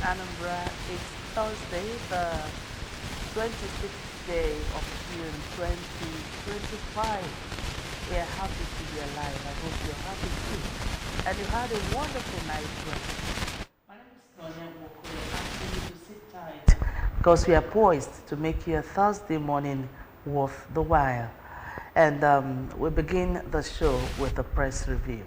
Anambra. It's Thursday, the 26th day of June 2025. We are happy to be alive. I hope you're happy too. And you had a wonderful night's rest. My name is Tonya Woko. I'm asking you to sit tight because we are poised to make your Thursday morning worth the while. And we begin the show with a press review.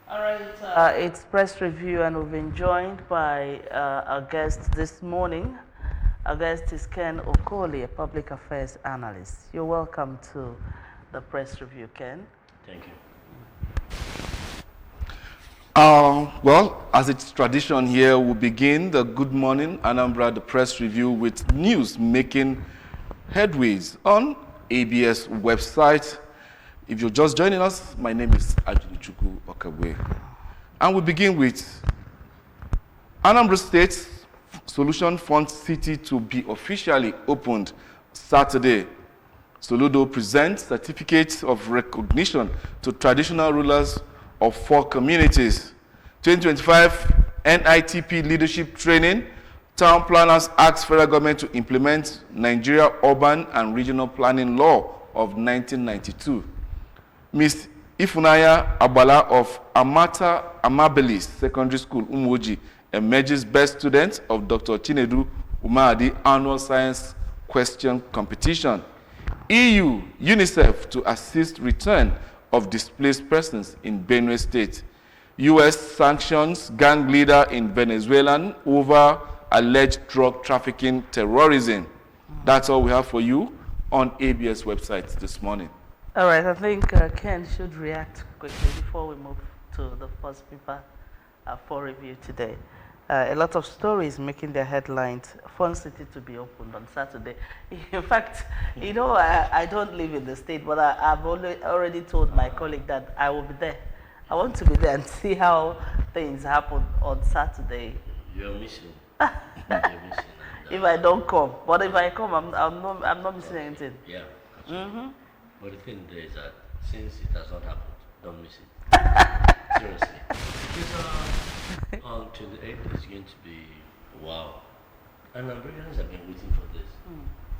All right, it's press review, and we've been joined by our guest this morning. Our guest is Ken Okoli, a public affairs analyst. You're welcome to the press review, Ken. Thank you. Well, as it's tradition here, we'll begin the Good Morning Anambra, the press review, with news making headways on ABS website. If you're just joining us, my name is Ajinichuku Okagwe. And we begin with Anambra State Solution Fund City to be officially opened Saturday. Soludo presents certificates of recognition to traditional rulers of 4 communities. 2025 NITP leadership training. Town planners ask federal government to implement Nigeria Urban and Regional Planning Law of 1992. Ms. Ifunanya Abala of Amata Amabelis Secondary School, Umuoji, emerges best student of Dr. Chinedu Umadi Annual Science Question Competition. EU, UNICEF to assist return of displaced persons in Benue State. US sanctions gang leader in Venezuela over alleged drug trafficking terrorism. That's all we have for you on ABS website this morning. All right, I think Ken should react quickly before we move to the first paper for review today. A lot of stories making their headlines. Fun City to be opened on Saturday. In fact, you know, I don't live in the state, but I've already told my colleague that I will be there. I want to be there and see how things happen on Saturday. You're missing. You're missing. If I don't come, but if I come, I'm not missing anything. Yeah. Mm-hmm. But the thing there is that since it has not happened, don't miss it. Seriously. Because on 28th is going to be wow. And Nigerians have been waiting for this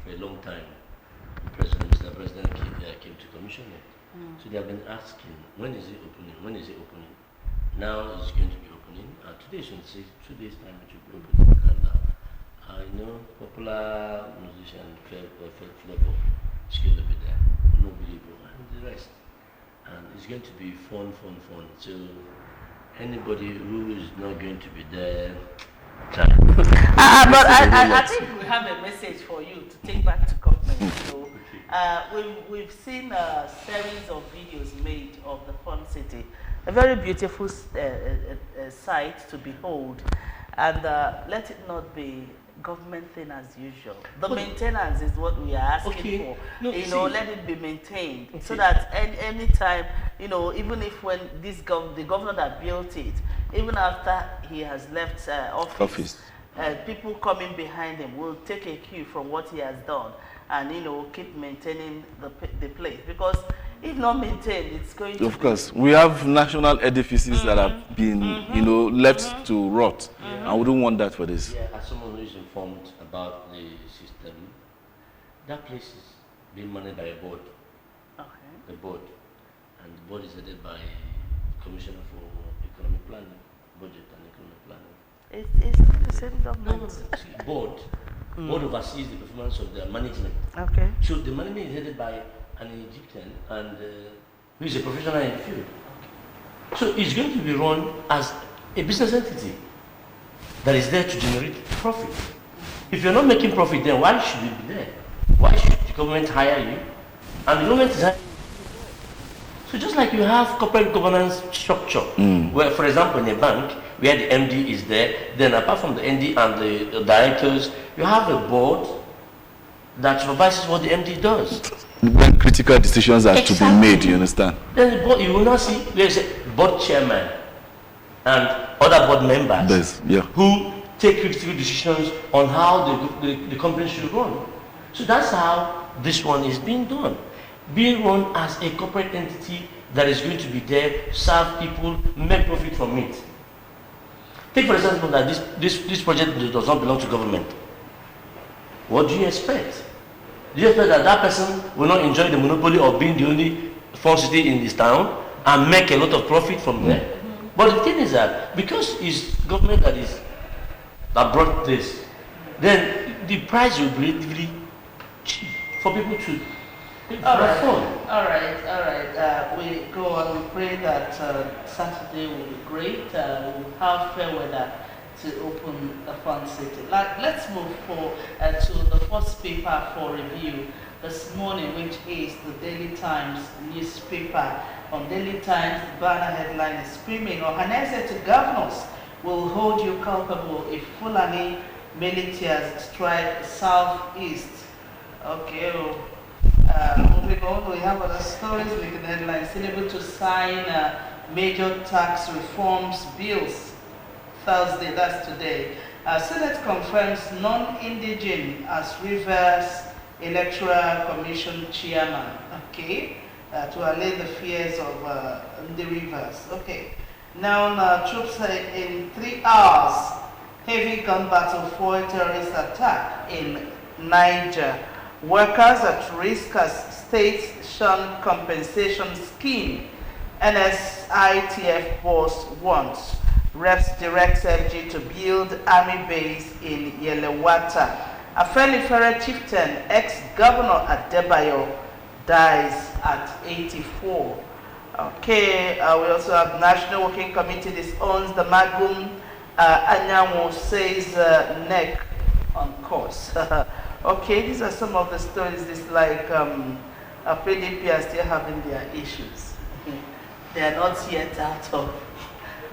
for a long time. Mr. President came to commission it. So they have been asking, when is it opening? When is it opening? Now it's going to be opening. Today is 26, 2 days time it will be opening. And I know popular musician Flavor is going to be there. Unbelievable, and the rest. And it's going to be fun. So anybody who is not going to be there, try. But I think we have a message for you to take back to government. So we've seen a series of videos made of the Fun City, a very beautiful sight to behold, and let it not be government thing as usual. The maintenance is what we are asking for. No, you know, let it be maintained so that any time, you know, even if when the governor that built it, even after he has left office. People coming behind him will take a cue from what he has done and, you know, keep maintaining the place, because if not maintained, it's going to. Of course, we have national edifices that have been, you know, left to rot, and we don't want that for this. Yeah, as someone who is informed about the system, that place is being managed by a board. Okay. The board, and the board is headed by Commissioner for Economic Planning, Budget and Economic Planning. It's not the same government. No. Board oversees the performance of the management. Okay. So the management is headed by an Egyptian and who is a professional in the field. So it's going to be run as a business entity that is there to generate profit. If you're not making profit, then why should you be there? Why should the government hire you? And the government is hiring you. So just like you have corporate governance structure, where, for example, in a bank, where the MD is there. Then apart from the MD and the directors, you have a board that supervises what the MD does. When critical decisions are to be made, you understand? Then the board, you will not see, there's a board chairman and other board members who take critical decisions on how the company should run. So that's how this one is being done. Being run as a corporate entity that is going to be there, serve people, make profit from it. Take for example that this project does not belong to government. What do you expect? Do you expect that that person will not enjoy the monopoly of being the only fund city in this town and make a lot of profit from there? But the thing is that because it's government that brought this, then the price will be relatively cheap for people to afford. All right. We go on. We pray that Saturday will be great. We'll have fair weather to open the fun city. Let's move to the first paper for review this morning, which is the Daily Times newspaper. On Daily Times, the banner headline is screaming, Ohanese to governors will hold you culpable if Fulani militias strike southeast. Okay, moving on, we have other stories making headlines. Unable to sign major tax reforms bills. Thursday, that's today. Senate confirms non-indigene as Rivers Electoral Commission chairman. Okay, to allay the fears of the Rivers. Okay, now troops in 3 hours. Heavy gun battle for terrorist attack in Niger. Workers at risk as states shun compensation scheme. NSITF boss wants. Reps directs FG to build army base in Yelewata. Afenifere chieftain, ex-governor Adebayo, dies at 84. Okay, we also have National Working Committee disowns the Magum. Anyanwu says neck on course. Okay, these are some of the stories. This like PDP are still having their issues. They are not yet out of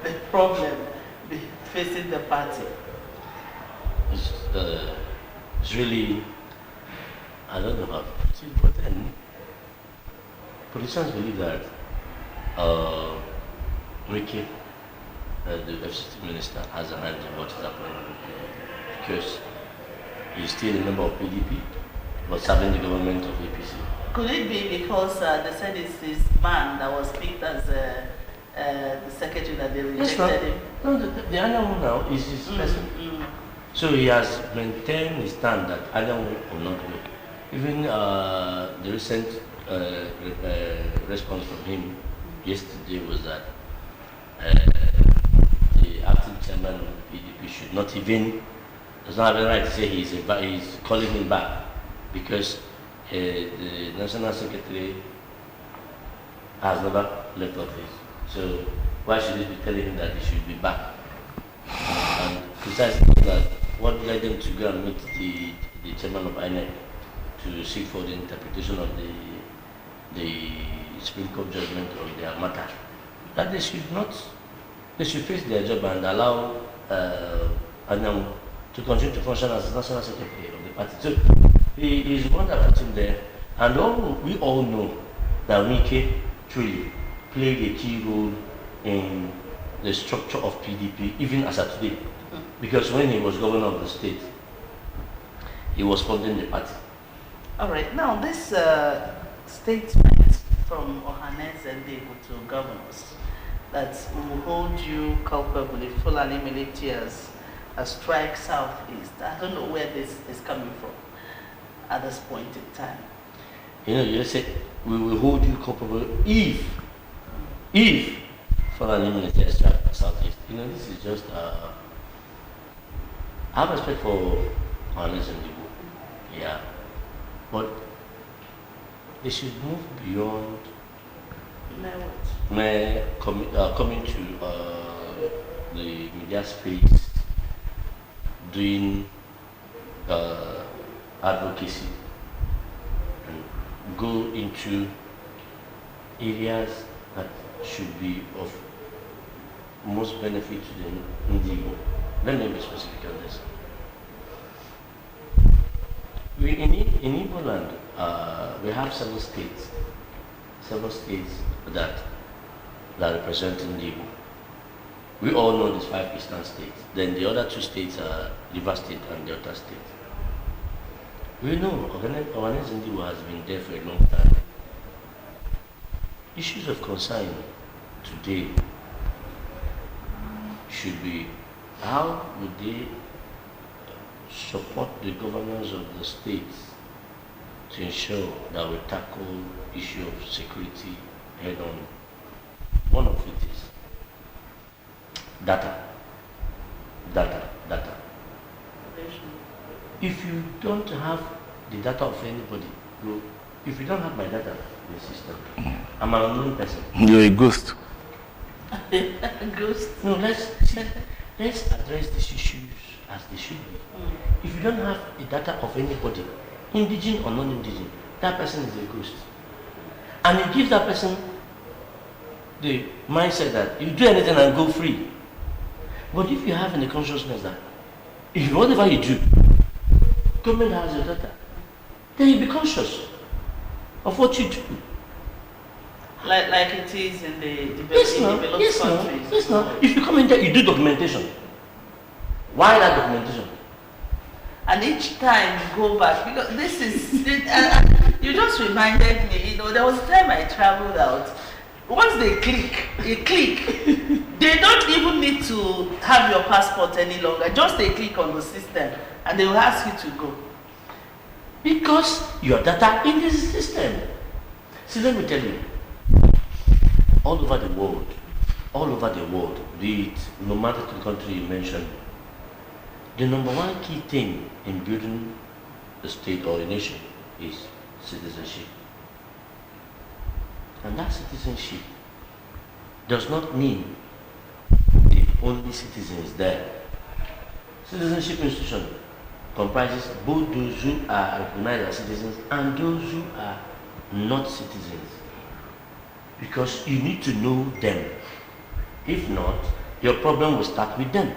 the problem facing the party. It's really, I don't know about it, but then politicians believe that Ricky, the FCT minister, has a hand in what is happening because he's still a member of PDP, but serving the government of APC. Could it be because they said it's his man that was picked as the secretary that they rejected him? No, the Anambra now is his person. So he has maintained his stand that Anambra will not go. Even the recent response from him yesterday was that the acting chairman of the PDP should not even, does not have the right to say he's calling him back because the national secretary has never left office. So why should he be telling him that he should be back? And precisely that what led them to go and meet the chairman of INEC to seek for the interpretation of the Supreme Court judgment of their matter. That they should face their job and allow Anam to continue to function as national secretary of the party. So he is one that put him there. And we all know that Wike truly played a key role in the structure of PDP, even as of today. Because when he was governor of the state, he was funding the party. All right. Now, this statement from Ohanese and to governors that will hold you culpable if Fulani militias strike southeast. I don't know where this is coming from at this point in time. You know, you said we will hold you culpable if Fulani militias strike southeast. You know, this is just I have respect for Ohanese and Igbo, yeah, but they should move beyond coming to the media space, doing advocacy, and go into areas that should be of most benefit to the Igbo? Let me be specific on this. In Igbo land, we have several states that represent Igbo. We all know these 5 eastern states. Then the other 2 states are River State and Delta State. We know organizing Igbo has been there for a long time. Issues of concern today should be how would they support the governors of the states to ensure that we tackle issue of security head on. One of it is data. If you don't have the data of anybody, if you don't have my data in the system, I'm an unknown person. You're a ghost. Ghost. No, let's address these issues as they should be. If you don't have the data of anybody, indigenous or non-indigenous, that person is a ghost. And it gives that person the mindset that you do anything and go free. But if you have in the consciousness that if whatever you do, government has your data, then you be conscious of what you do. Like it is in the developed countries. Yes, no. If you come in there, you do documentation. Why that documentation? And each time you go back, because this is, you just reminded me, there was a time I traveled out. Once they click, they don't even need to have your passport any longer. Just they click on the system and they will ask you to go. Because your data in the system. See, let me tell you, all over the world, be it no matter the country you mentioned, the number one key thing in building a state or a nation is citizenship. And that citizenship does not mean the only citizens there. Citizenship institution comprises both those who are recognized as citizens and those who are not citizens. Because you need to know them. If not, your problem will start with them.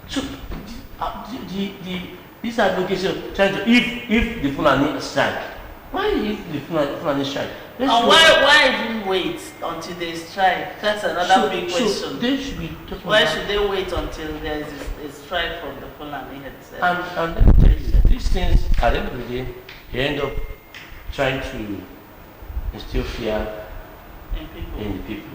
So, this advocacy trying to, if the Fulani strike, why if the Fulani strike? Why even wait until they strike? That's another big question. They should be talking Why should they wait until there is a strike from the Fulani itself? And let me tell you, these things, at the end of the day, you end up trying to instill fear in the people.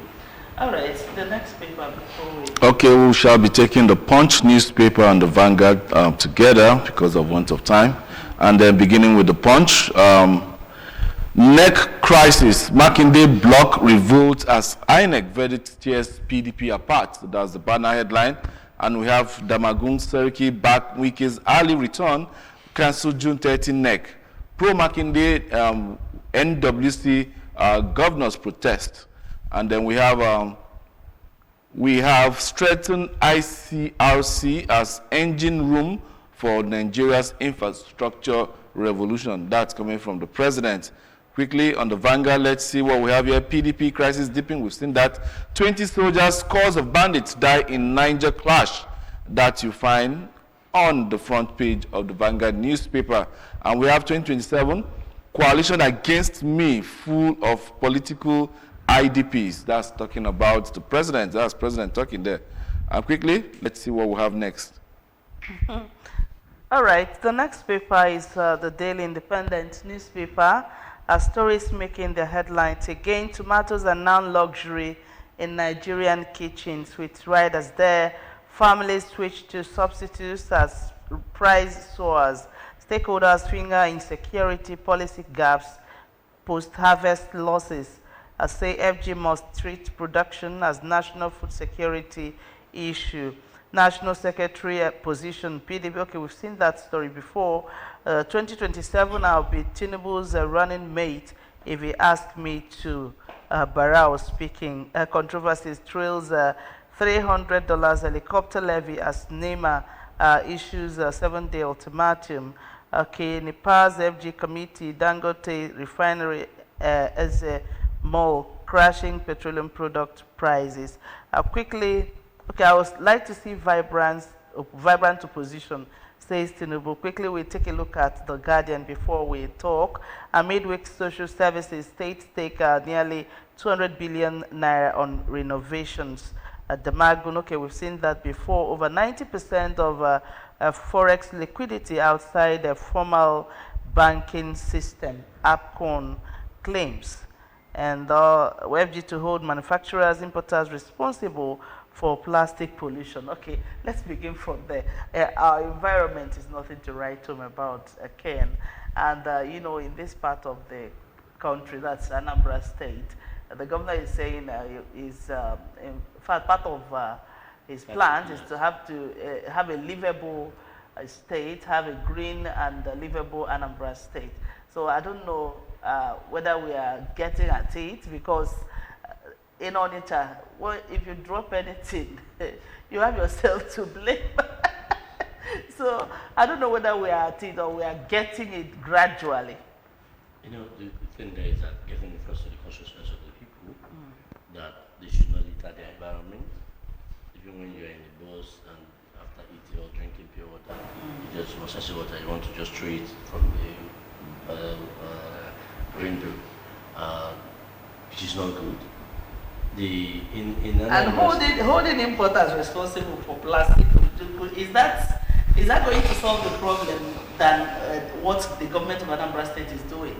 All right, the next paper before we... Okay, we shall be taking the Punch newspaper and the Vanguard together because of want of time. And then beginning with the Punch. NEC crisis, Makinde block revolt as INEC verdict tears PDP apart. That's the banner headline. And we have Damagun Seriki back Wiki's early return, cancelled June 30 NEC. Pro-Makinde NWC governors protest. And then we have strengthened ICRC as engine room for Nigeria's infrastructure revolution. That's coming from the president. Quickly on the Vanguard, let's see what we have here. PDP crisis deepening. We've seen that 20 soldiers, scores of bandits die in Niger clash. That you find on the front page of the Vanguard newspaper. And we have 2027 coalition against me, full of political IDPs. That's talking about the president. That's president talking there. And quickly, let's see what we have next. All right, the next paper is the Daily Independent newspaper. Stories making the headlines. Again, tomatoes are now luxury in Nigerian kitchens, with riders there. Families switch to substitutes as price soars. Stakeholders finger insecurity, policy gaps, post-harvest losses. Say FG must treat production as national food security issue. National Secretary position, PDP. Okay, we've seen that story before. 2027, I'll be Tinubu's running mate if he asked me to. Barrow speaking. Controversies trails $300 helicopter levy as NEMA issues a 7-day ultimatum. Okay, Nepal's FG committee, Dangote refinery as a mall crashing petroleum product prices. Quickly, okay, I would like to see vibrant opposition, says Tinubu. Quickly, we take a look at The Guardian before we talk. Midweek social services, states take nearly 200 billion naira on renovations. The Magun, okay, we've seen that before. Over 90% of forex liquidity outside the formal banking system, APCON claims. And FG to hold manufacturers, importers responsible for plastic pollution. Okay, let's begin from there. Our environment is nothing to write home about, Ken. And, you know, in this part of the country, that's Anambra State, the governor is saying in fact, part of his plan is to have a livable state, have a green and livable Anambra State. So I don't know whether we are getting at it, because in Onitsha, well, if you drop anything, you have yourself to blame. So I don't know whether we are at it or we are getting it gradually. You know, the thing there is that getting across to the consciousness of the people that they should not litter their environment. Even when you're in the bus and after eating or drinking pure water, you just process water, you want to just throw it from the window, which is not good. And holding importers responsible for plastic, is that going to solve the problem than what the government of Anambra State is doing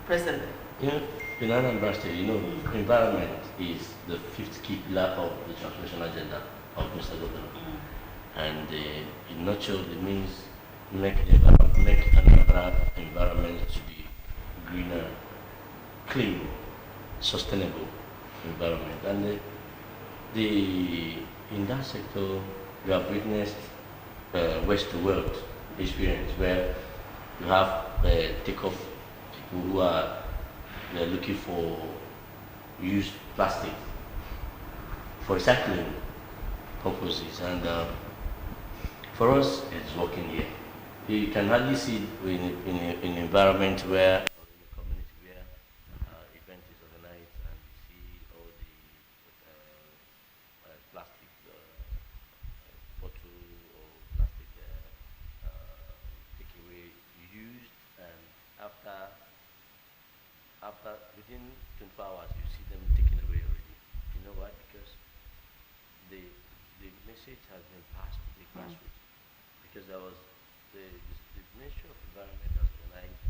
presently? You know, in Anambra State, you know, environment is the fifth key pillar of the transformation agenda of Mr. Governor. And in nutshell, it means make Anambra environment to be greener, clean, sustainable environment. And in that sector, we have witnessed waste to wealth experience, where you have take-off people who are looking for used plastic for recycling purposes, and for us, it's working here. You can hardly see in an environment where, or in a community where event is organized, and you see all the plastic bottle or plastic takeaway used, and after within 24 hours you see them taken away already. You know why? Because the message has been passed to the grassroots, because there was the Ministry of Environment has organized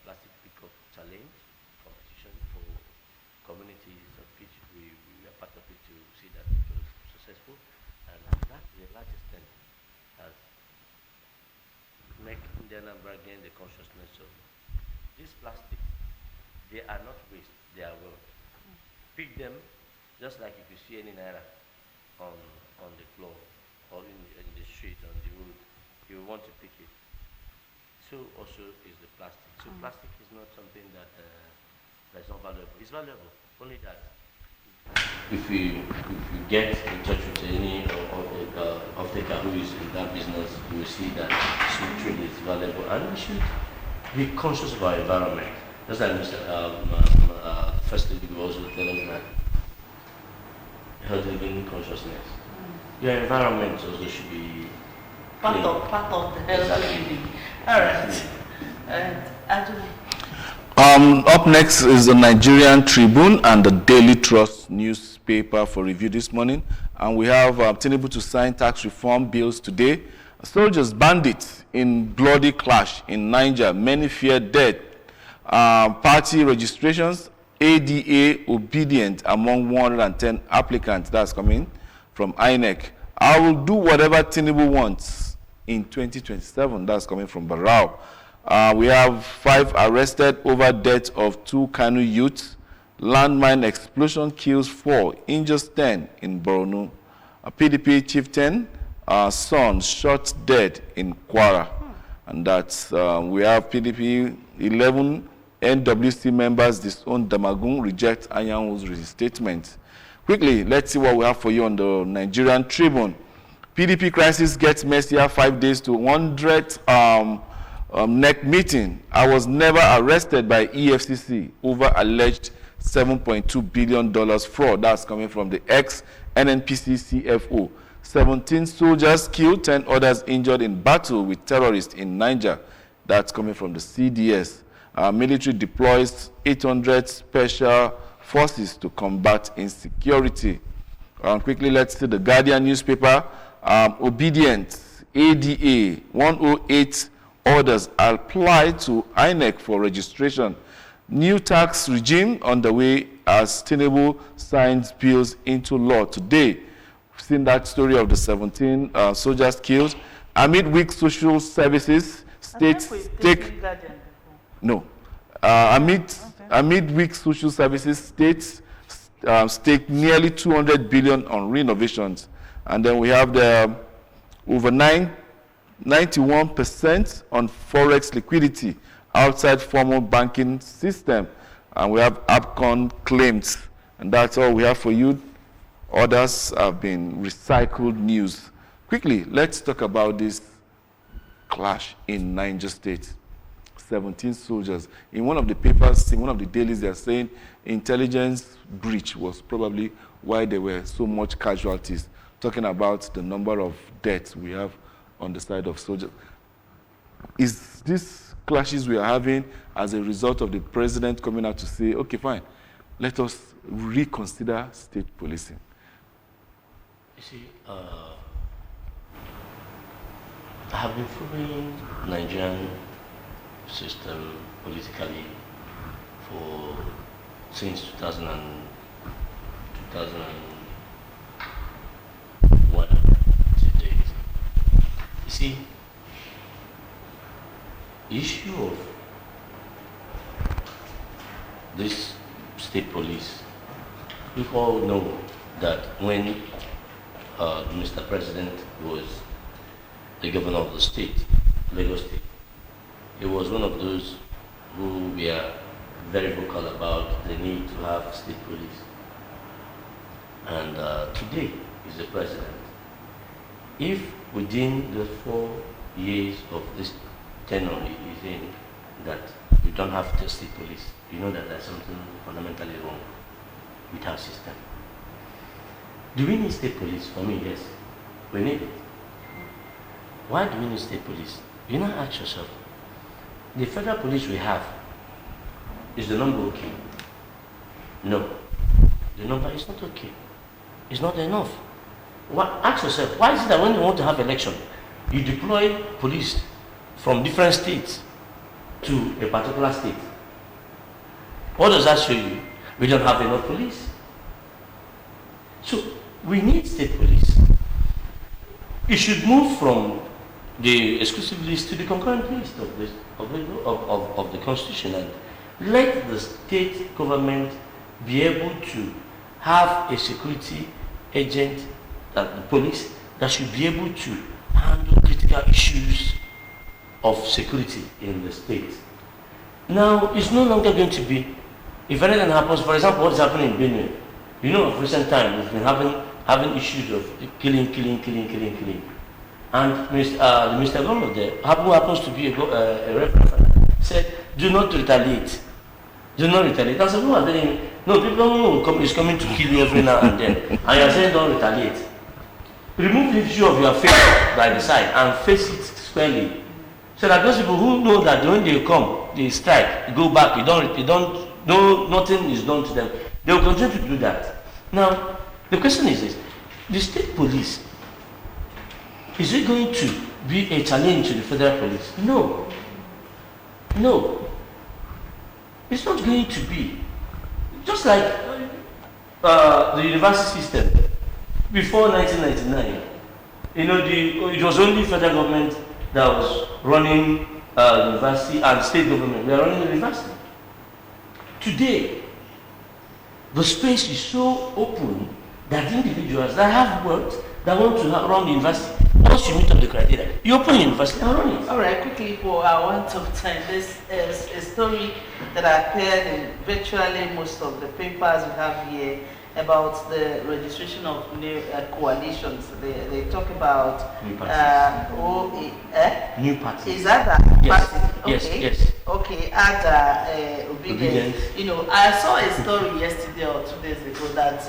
plastic pickup challenge competition for communities, of which we are part of it, to see that it was successful, and that to a large extent has made Anambra gain the consciousness of these plastics. They are not waste, they are wealth. Pick them, just like if you see any naira on the floor or in the street, on the road, you want to pick it. So also is the plastic. So plastic is not something that's not valuable. It's valuable, only that if you get in touch with any off-taker who is in that business, you will see that trade is valuable, and we should be conscious of our environment. Just like Mr. First Lady will also tell us that health living consciousness. Your environment also should be part of the health living. All right. And up next is the Nigerian Tribune and the Daily Trust newspaper for review this morning. And we have Tinubu to sign tax reform bills today. Soldiers bandits in bloody clash in Niger. Many fear death. Party registrations, ADA obedient among 110 applicants. That's coming from INEC. I will do whatever Tinubu wants in 2027. That's coming from Barao. We have 5 arrested over death of 2 Kanu youths. Landmine explosion kills 4, injures 10 in Borno. A PDP chieftain, son shot dead in Kwara. And that's, we have PDP 11 NWC members disown Damagun, reject Anyanwu's statement. Quickly, let's see what we have for you on the Nigerian Tribune. PDP crisis gets messier, 5 days to 100th NEC meeting. I was never arrested by EFCC over alleged $7.2 billion fraud. That's coming from the ex-NNPC CFO. 17 soldiers killed, 10 others injured in battle with terrorists in Niger. That's coming from the CDS. Our military deploys 800 special forces to combat insecurity. Quickly, let's see the Guardian newspaper. Obedience, ADA, 108 orders applied to INEC for registration. New tax regime underway as Tinubu signs bills into law today. We've seen that story of the 17 soldiers killed. Amid weak social services, states take... No. Amid weak social services, states stake nearly 200 billion on renovations. And then we have the over 91% on forex liquidity outside formal banking system. And we have APCON claims. And that's all we have for you. Others have been recycled news. Quickly, let's talk about this clash in Niger State. 17 soldiers. In one of the papers, in one of the dailies, they're saying intelligence breach was probably why there were so much casualties, talking about the number of deaths we have on the side of soldiers. Is this clashes we are having as a result of the president coming out to say, okay, fine, let us reconsider state policing? You see, I have been following Nigerian system politically since 2001 to date. You see, the issue of this state police, we all know that when Mr. President was the governor of the state, Lagos State, he was one of those who were very vocal about the need to have state police. And today is the president. If within the 4 years of this tenure is in that we don't have the state police, you know that there's something fundamentally wrong with our system. Do we need state police? For me, yes. We need it. Why do we need state police? You now ask yourself, the federal police we have, is the number okay? No. The number is not okay. It's not enough. Ask yourself, why is it that when you want to have election, you deploy police from different states to a particular state? What does that show you? We don't have enough police. So we need state police. It should move from the exclusive list to the concurrent list of the Constitution, and let the state government be able to have a security agent, the police, that should be able to handle critical issues of security in the state. Now, it's no longer going to be, if anything happens, for example, what is happening in Benue, you know, of recent time, we've been having issues of killing. And Mr. Governor there, who happens to be a referee, said, do not retaliate. Do not retaliate. That's what I'm telling you. No, people is coming to kill you every now and then. And you're saying don't retaliate. Remove the issue of your face by the side and face it squarely. So that those people who know that when they come, they strike, go back, nothing is done to them. They will continue to do that. Now, the question is this: the state police, is it going to be a challenge to the federal police? No. No. It's not going to be. Just like the university system before 1999, you know, it was only federal government that was running university, and state government were running the university. Today, the space is so open that individuals that have worked, that want to run the university, once you meet up the criteria, you open the university and run it. All right, quickly for our want of time, this is a story that appeared in virtually most of the papers we have here about the registration of new coalitions. They talk about new parties. New parties. Is that that yes. party? Yes, okay. yes. Okay, and obedience. You know, I saw a story yesterday or 2 days ago that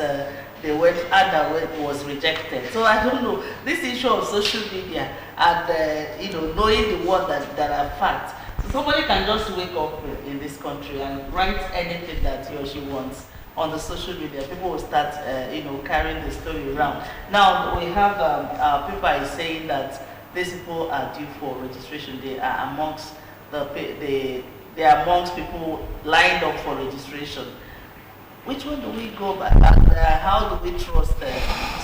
they went and was rejected. So I don't know, this issue of social media and you know, knowing the word that are facts. So somebody can just wake up in this country and write anything that he or she wants on the social media. People will start you know, carrying the story around. Now we have our paper is saying that these people are due for registration. They are amongst they are amongst people lined up for registration. Which one do we go by? How do we trust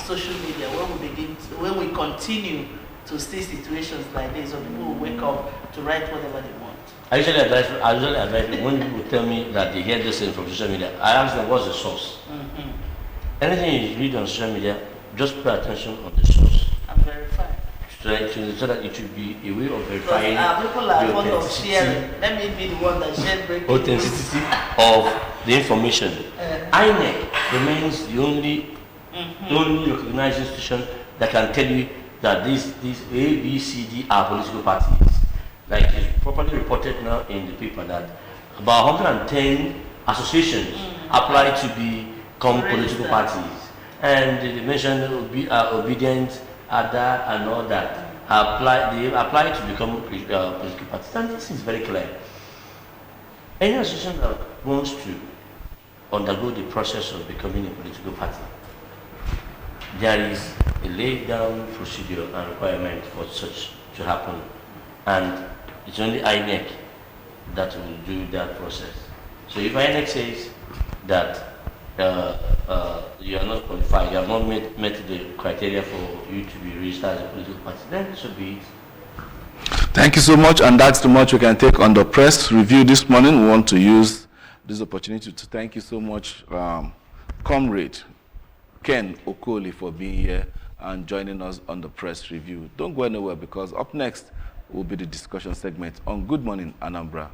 social media when we continue to see situations like this, or people will wake up to write whatever they want? I usually advise when people tell me that they hear this from social media, I ask them what's the source. Anything you read on social media, just pay attention on the source. And verify. So that it should be a way of verifying people are fond of sharing. Let me be the one that shared breaking authenticity of the information. INEC remains the only recognized institution that can tell you that these A, B, C, D are political parties. Like it's properly reported now in the paper that about 110 associations apply to become political parties, and they mentioned obedient, ADA, and all that. They apply to become political parties, and this is very clear. Any association that wants to undergo the process of becoming a political party, there is a laid down procedure and requirement for such to happen, and it's only INEC that will do that process. So if INEC says that you are not qualified, you have not met the criteria for you to be registered as a political party, then this should be it. Thank you so much, and that's too much we can take on the press review this morning. We want to use this opportunity to thank you so much, Comrade Ken Okoli, for being here and joining us on the press review. Don't go anywhere, because up next will be the discussion segment on Good Morning Anambra.